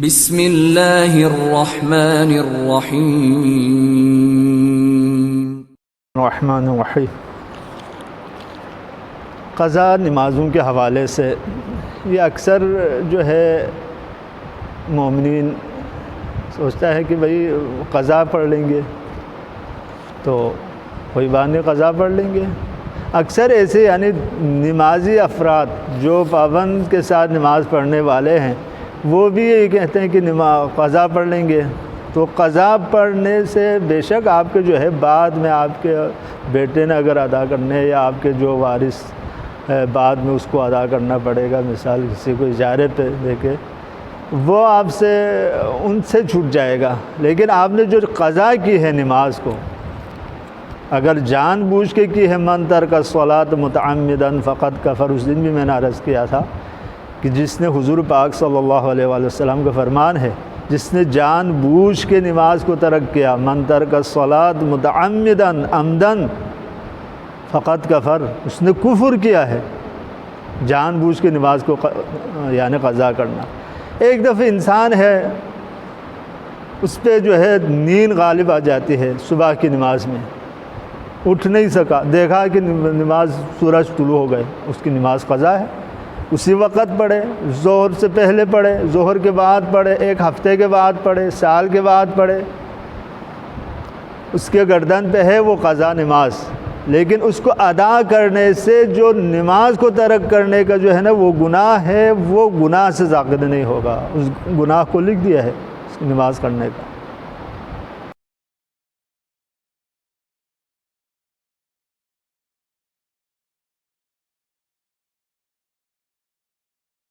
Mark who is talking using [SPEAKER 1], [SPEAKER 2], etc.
[SPEAKER 1] بسم اللہ الرحمن
[SPEAKER 2] الرحیم قضا نمازوں کے حوالے سے یہ اکثر جو ہے مومنین سوچتا ہے کہ بھئی قضا پڑھ لیں گے تو کوئی بات نہیں، قضا پڑھ لیں گے۔ اکثر ایسے یعنی نمازی افراد جو پابند کے ساتھ نماز پڑھنے والے ہیں وہ بھی یہی کہتے ہیں کہ قضا پڑھ لیں گے۔ تو قضا پڑھنے سے بے شک آپ کے جو ہے بعد میں آپ کے بیٹے نے اگر ادا کرنے یا آپ کے جو وارث بعد میں اس کو ادا کرنا پڑے گا، مثال کسی کو اجارے پہ دے کے، وہ آپ سے ان سے چھوٹ جائے گا۔ لیکن آپ نے جو قضا کی ہے نماز کو، اگر جان بوجھ کے کی ہے، من ترک الصلاۃ متعمدا فقد کفر، اس دن بھی میں نے عرض کیا تھا کہ جس نے حضور پاک صلی اللہ علیہ وآلہ وسلم کا فرمان ہے، جس نے جان بوجھ کے نماز کو ترک کیا، من ترک الصلاۃ متعمدا عمدا فقد کفر، اس نے کفر کیا ہے، جان بوجھ کے نماز کو یعنی قضا کرنا۔ ایک دفعہ انسان ہے اس پہ جو ہے نیند غالب آ جاتی ہے صبح کی نماز میں، اٹھ نہیں سکا، دیکھا کہ نماز سورج طلوع ہو گئے، اس کی نماز قضا ہے، اسی وقت پڑھے، ظہر سے پہلے پڑھے، ظہر کے بعد پڑھے، ایک ہفتے کے بعد پڑھے، سال کے بعد پڑھے، اس کے گردن پہ ہے وہ قضا نماز۔ لیکن اس کو ادا کرنے سے جو نماز کو ترک کرنے کا جو ہے نا وہ گناہ ہے، وہ گناہ سے زائد نہیں ہوگا، اس گناہ کو لکھ دیا ہے اس نماز کرنے کا۔